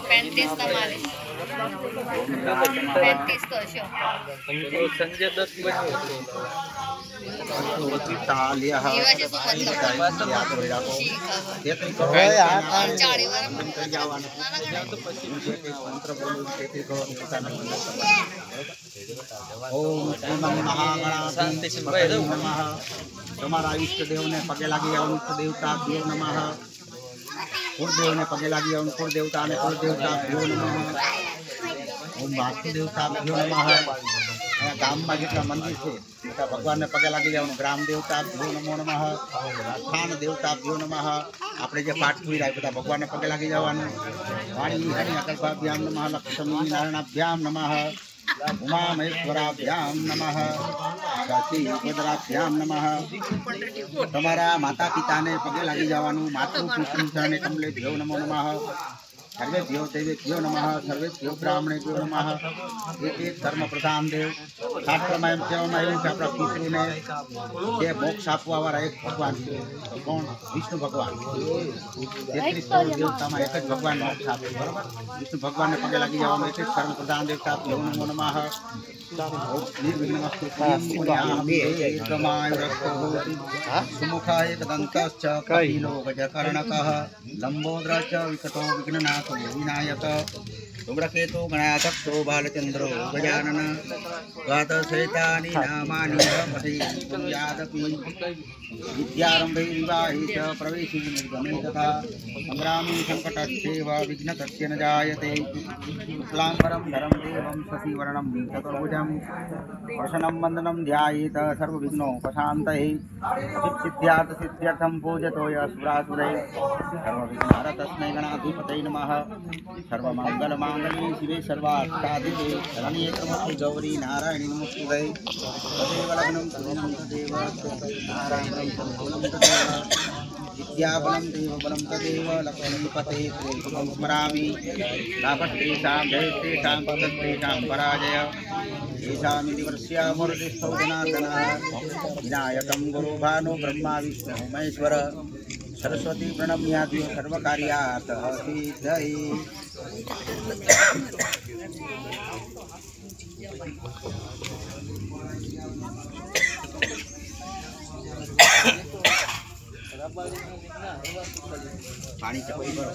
पैंतीस तो संजय दत्त તમારા ઈષ્ટદેવ ને પગે લાગી આવવાનું ઈષ્ટ દેવતા દેવ નમઃ કુળદેવ ને પગે લાગી આવવાનું કુળ દેવતા ને કુળ દેવતા દેવ નમઃ ઓમ વાસ્તુ દેવતા દેવ નમઃ ગામમાં જેટલા મંદિર છે બધા ભગવાનને પગે લાગી જવાનું ગ્રામ દેવતા દેવ નમો નમઃ સ્થાન દેવતા દેવ નમઃ આપણે જે પાઠ પૂરી રહ્યા બધા ભગવાનને પગે લાગી જવાનું વાણી હરિ અકલ્પાભ્યામ નમઃ લક્ષ્મી નારાયણાભ્યામ નમઃ उमा महेश्वराभ्याम नमः शशि रुद्राभ्याम नमः तमारा माता पिता ने पगे लागी जवानुं मातृ पितृ चरणे कमले देव नमो नमः सर्वे देव देवेभ्यो नमः सर्वे देव ब्राह्मणेभ्यो नमः एक एक कर्म प्रधान देव शास्त्રમાં એમ કહેવામાં આવ્યું કે આપણા પિતૃને જે મોક્ષ આપવાવાળા એક ભગવાન છે કોણ વિષ્ણુ ભગવાન 33 કરોડ દેવતામાં એક જ ભગવાન મોક્ષ આપે બરાબર વિષ્ણુ ભગવાનને પગે લાગી જવાનું એક જ કર્મ પ્રધાન દેવતા દેવ નમો નમઃ निर्विघ्नमस्तु सुमुखाय दन्तश्च कपिलो गजकर्णकः लम्बोदरश्च विकटो विघ्ननाथो विनायक धूम्रकेतु गणाध्यक्षो बालचन्द्रो गजानन गातशैतानि नामानि ब्रह्मधि विद्यारम्भे विवाहे च प्रवेशे निर्गमे तथा संग्रामे संकटस्यैव विघ्नतस्य न जायते शुक्लाम्बरं धरं देवं शशिवर्णं चतुर्भुजं प्रसन्नं वन्दनं ध्यायेत सर्वविघ्नोपशान्तये सिद्ध्यर्थं पूजतो यस्सुरासुरैः सर्वविघ्नहरतस्मै गणाधिपतये नमः सर्वमङ्गलमाङ्गल्ये शिवे सर्वार्थसाधिके शरण्ये त्र्यम्बके गौरी नारायणी नमोस्तुते तदेव लग्नं सुदिनं तदेव नारायणं सर्वबलं तदेव विद्याबलं देवबलं तदेव लक्ष्मीपते त्रिभुवं स्मरामि तापस्तेषां जयस्तेषां पतस्तेषां पराजय येषामिति वर्ष्यामूर्तिस्थौ जनार्दनः विनायकं गुरुभानो ब्रह्मा विष्णु महेश्वर सरस्वती प्रणम्यादि सर्वकार्यार्थः सिद्धये पानी चपली करो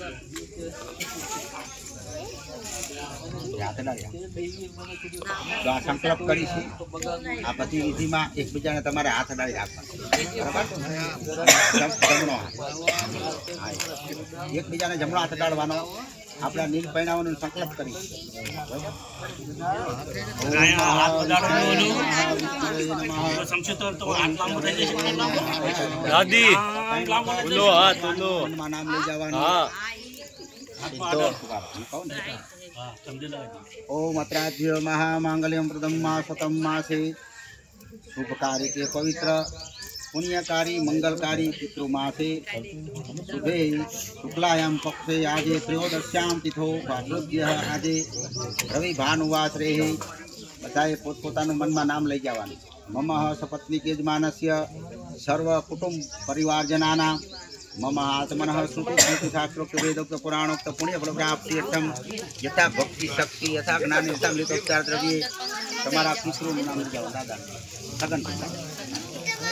तो आ संकल्प करी आ बधी विधि में एक बीजा ने तमारे हाथ अडाड़ी राखवा जमणो एक बीजा ने जमणो हाथ अडाड़वानो अपना नील पहनावવાનો संकल्प करी दादी बोलो हाथ बोलो नाम ले जवानो ओम अत्राध्य महामांगल्यम प्रथम मासतम मासे शुभकारी के पवित्र पुण्यकारी मंगलकारी पितृमासे शुभे शुक्लायां पक्षे आजे त्रयोदश्यां तिथो भाद्रद्य आजे रवि भानुवासरे बधाए पोतपोतानु मनमा नाम लई जवानुं मम सपत्नी यजमानस्य सर्व कुटुंब परिवारजनानां मम आत्मनः श्रुति शास्त्रोक्त वेदोक्त पुराणोक्त पुण्यफल प्राप्त्यर्थं यथा भक्ति शक्ति यथा ज्ञान यथा मृतोपचार द्रव्ये तमारा पितृનું નામ લઈ જાવ દાદા સગન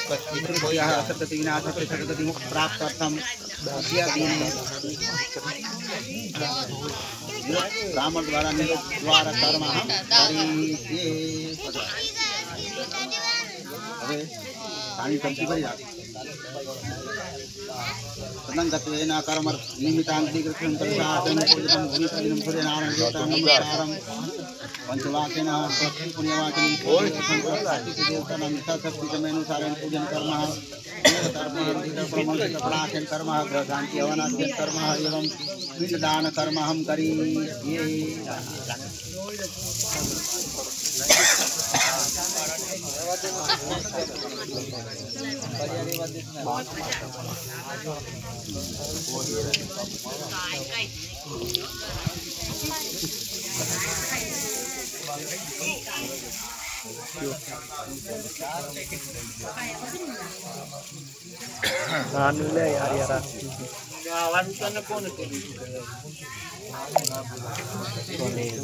पितृभूयः असतति विनाशस्य सतति मुक्त प्राप्त्यर्थं ब्राह्मण द्वारा द्वारा कर्म करिष्ये હવે પાણી ટંકી ભરી રાખો तदंगत्वेन कर्म निमित्तान्तिकृतं तत्साधनं पूजितं भूमितलिनं सूर्यनारायणं देवतां नमस्कारं पंचवाक्येन स्वस्ति पुण्यवाक्यं देवतानां यथाशक्तिक्रमानुसारेण पूजन कर्मः कर्म कर्म ग्रहशान्ति हवनाद्य कर्म एवं पिंडदान कर्म हम करिष्ये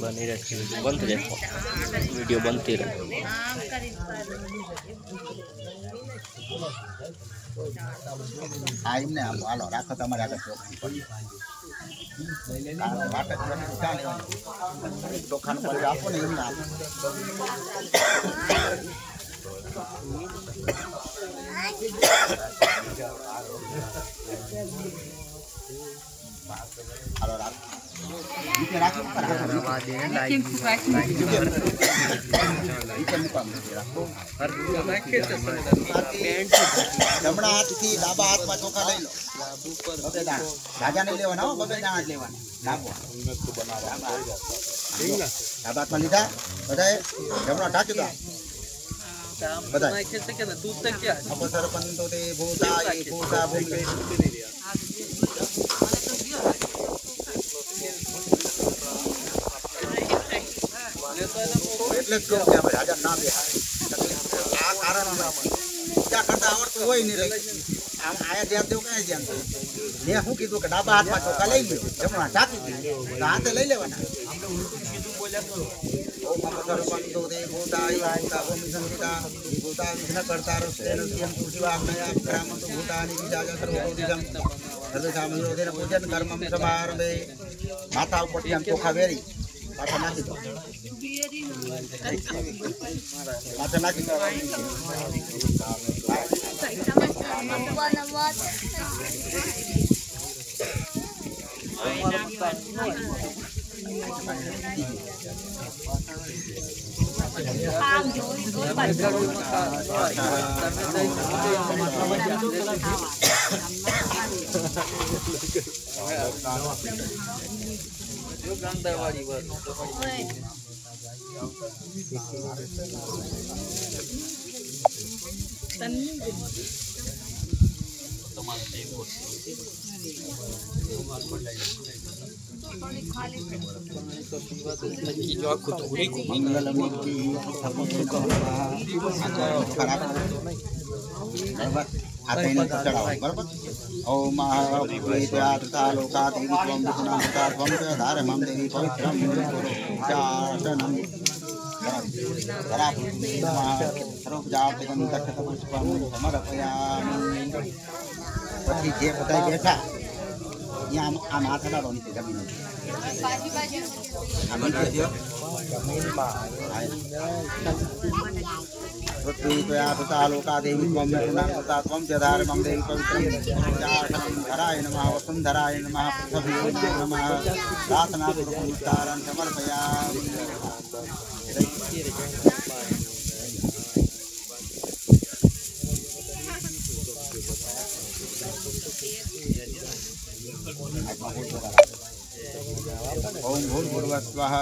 बनी रहती बंद देखो वीडियो बनती रहे टाइम ने हालो राखो तमारे आगे चोखा पड़ी आपो ने एम आप हालो राख नीचे राखो पर जमणा हाथ थी डाबा हाथ में चोखा लई लो बबे दाणा राजा ने लेवाना हो बबे दाणा लेवाना डाबो डाबा हाथ में लीधा बधाए जमणा ढाकी दो बधाए अब सरपंच ते भूता भूमि એટલે જ કહું કે આપણે રાજા ના બેહાય આ કારણોના ત્યાં કરતા આવડતું હોય નહીં રહી આમ આયા ધ્યાન દેવું કાંઈ ધ્યાન દેવું મેં શું કીધું કે ડાબા હાથમાં ચોખા લઈ લ્યો જમણા ઢાંકી દીધું તો હાથે લઈ લેવાના સરપંચો તે ભૂતા ભૂમિ સંહિતા ભૂતા વિઘ્ન કરતા રસ્તેન સ્યમ તુલસીવાગ્નયા વિક્રામંતુ ભૂતાની વિજાજ સર્વોદિજમ સર્વસામયોધેન પૂજન કર્મમ સમારભે માથા ઉપરથી આમ ચોખા વેરી પાછા નાખી દો પાછા નાખી દો ओम महाभूता लोकादेवी त्वं विष्णुता त्वं च धारमं देवी पवित्रं चाटनं सर्वजातकं दक्षतपुष्पं समर्पयामि પછી જે બધા બેઠા ત્યાં આમ હાથ હલાવવાનો છે જમીન पृथ्वी त्वया सुता लोकादेवी त्वं विष्णुता त्वं च धारमं देवी पवित्रं धराय नमः वसुन्धराय नमः पृथ्वी नमः प्रार्थनापूर्वकं समर्पयामि ओम भूर्भुवः स्वः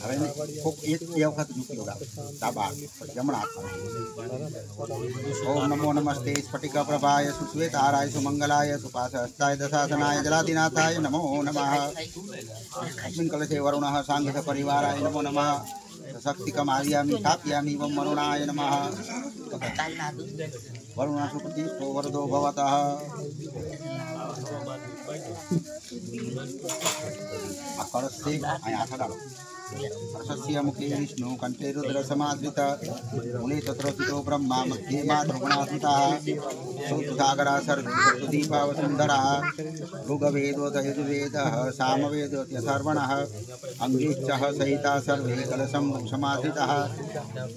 હવે એક વખત મૂકી દો ડાબા જમણા ઓમ નમો નમસ્તે સ્ફટિક પ્રભાય સુશ્વેતારાય સુમંગલાય સુપાસ હસ્તાય દશાસનાય જલાધિનાથાય નમો નમઃ अस्मिन् कलशे वरुणः सांघ परिवाराय नमो नमः शक्तिकम् आर्यामि स्थापयामि वं वरुणाय नमः वरुणसुपति वरदो भवतः कलशे हाथ डालो कलशस्य मुखे विष्णु कंठे रुद्र समाश्रित मूले तत्र स्थितो ब्रह्मा मध्ये माधवनास्मितः सूत्रसागरः सर्वदीपा वसुन्धरः ऋग्वेदोऽयजुर्वेदः सामवेदोऽथर्वणः अङ्गीश्चः सहिता सर्वे कलशं समाश्रितः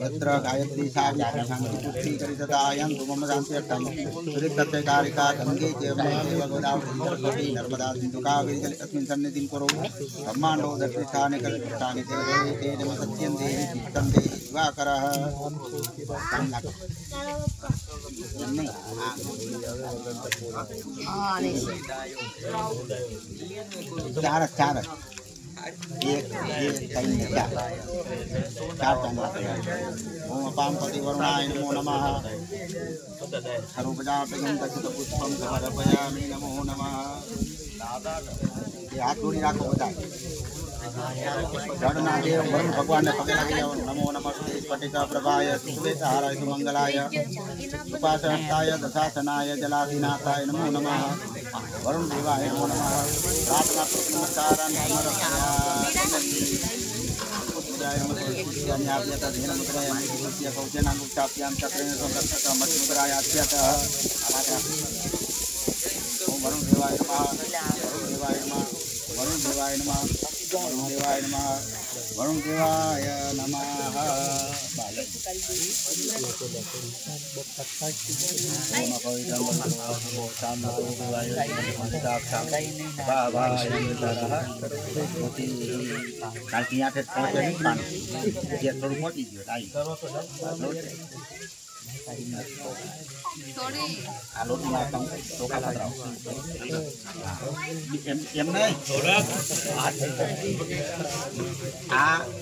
यत्र गायत्री सावित्री शान्तिपुष्टिकरितदायन्तु मम शान्त्यर्थं सुरितत्वकारिका गङ्गे च यमुने गोदावरी सरस्वती नर्मदा सिन्धु कावेरी जले अस्मिन् सन्निधिं कुरु ब्रह्माण्डो दर्शिष्ठानि कल्पिष्ठानि ते नम सत्यन्ते चित्तन्ते दिवाकरः चार चार एक चार ओम अपांपति वरुणाय नमो नमः सर्वप्रजापतिं दक्षितपुष्पं समर्पयामि नमो नमः हाथ जोड़ी राखो बता जड़ना देव वरुण भगवान ने पगे लगी जाओ। नमो नमस्ते स्फटिका प्रभाय सुश्वेतहाराय सुमंगलाय उपासनाय दशासनाय जलाधिनाथाय नमो नमः। वरुण देवाय नमो नमः। प्रार्थना नमस्कारं समर्पयामि। पूजाय नमः। ज्ञानाभ्यतः धेनमुद्राय अमितभूत्य कौजनाङ्गुष्ठाभ्यां चक्रेण संरक्षक मधुमुद्राय अभ्यतः ओम वरुण देवाय नमः। वरुण देवाय नमः। वरुण देवाय नमः। वरुण देवाय नमः। वरुण देवाय नमः।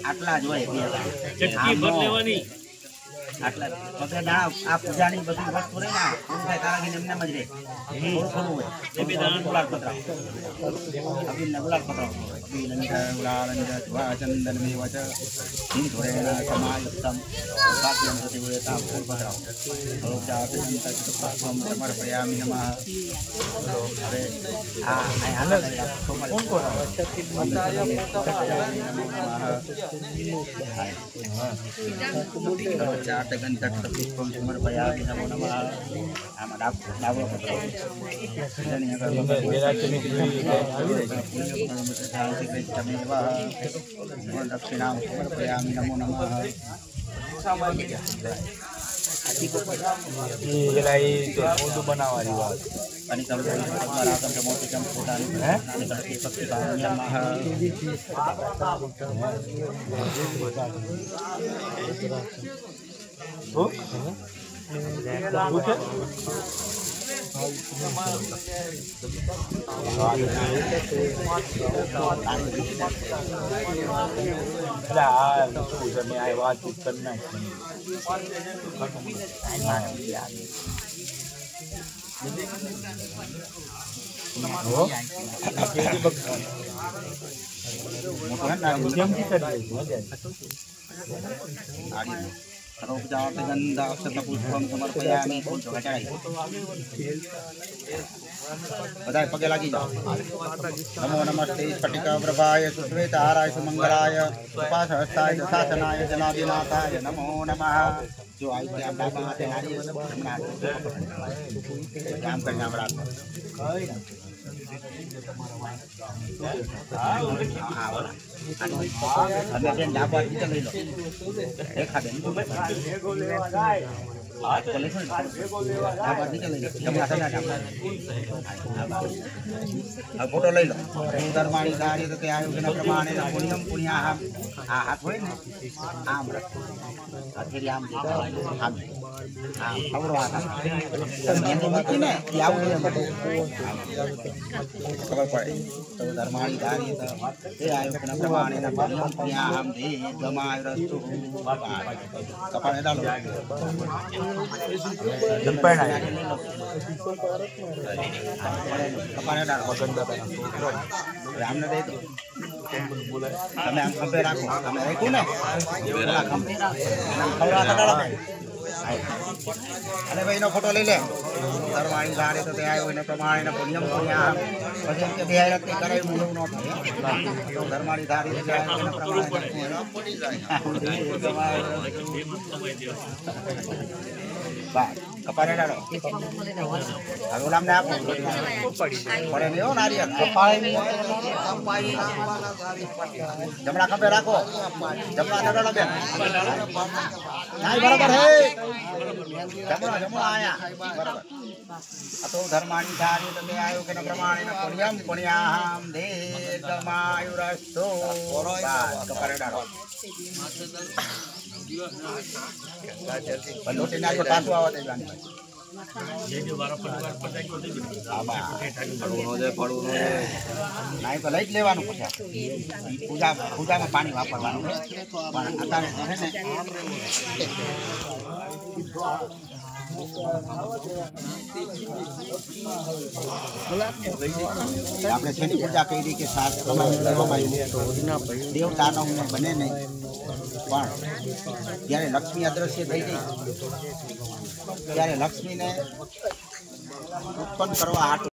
આટલા જ હોય આટલા પગે દાણા આ પૂજાની બધી વસ્તુ રહે ને પૂરું થાય તારા એમને જ રહે થોડું થોડું હોય ગુલાલ પતરાવ અભિનય ગુલાલ પતરાવ चंदन में वच हिंदुरेण समायुक्तम साध्यं प्रतिवेता पूर्वराव रोचापं समर्पयामि नमः। अरे पुष्पं समर्पयामि नमो नमः। दक्षिणां समर्पयामि नमो नमः। बनावानी बात आणि मोतीचम बातचीत करना पुष्पं समर्पयामि। बधाई पगे लगी जाओ। नमो नमस्ते स्फटिका प्रभाय सुश्वेतहाराय सुमंगलाय उपासहस्ताय दशासनाय जनाधिनाथाय नमो नमः। जो आई के आप बाबा आते नारी काम करना बड़ा हमें बेन डाबा निकल लो देखा बेन आज को लेकर डाबा निकल लो जमना था डाबा अब फोटो ले लो धर्माणी कार्य तो आयो के प्रमाणे पुण्यम पुण्या हाथ होय ने आम फिर आम हम खबर आता मैंने मती ने याव खबर पड़े तो धर्माणी कार्य तो आयो के प्रमाणे पुण्यम पुण्या हम दे जमाय रस्तु कपाळे डालो जंपण आहे कपाळे डालो रामने दे दो તમે આમ ખંભે રાખો તમે રાખ્યું ને પેલા ખંભે ખવડાતા डालो अरे भाई नो फोटो ले ले धर्माणी धारे तो ते आयो ने प्रमाणे ने पुण्यम पुण्या પછી કે બે આરતી કરે મુનું નો થાય તો ધર્માણી धारे ने आयो ने प्रमाणे બા કપારે ડાળો હવે ઓલામ ને આપો પડે ને ઓ નારિયેળ કપાળે ની જમણા ખંભે રાખો જમણા ડાળો બેન નાઈ બરાબર હે જમણા જમણા આયા બરાબર अतो धर्माणी धारी तमे आयो के प्रमाणे न पुण्यम पुण्याहम दीर्घमायुरस्तु कपारे डालो लोटे ना को पासो आवते जाने ये जो बारा परिवार पटाई को दे आबा पड़ोनो दे नाई तो लई लेवानो पछा पूजा पूजा में पानी वापरवानो पण अतारे है ने આપણે જેની પૂજા કરી કે સાત દેવતાનો બને નહીં, પણ જ્યારે લક્ષ્મી અદ્રશ્ય થઈ ગઈ ત્યારે લક્ષ્મીને ઉત્પન્ન કરવા હાથ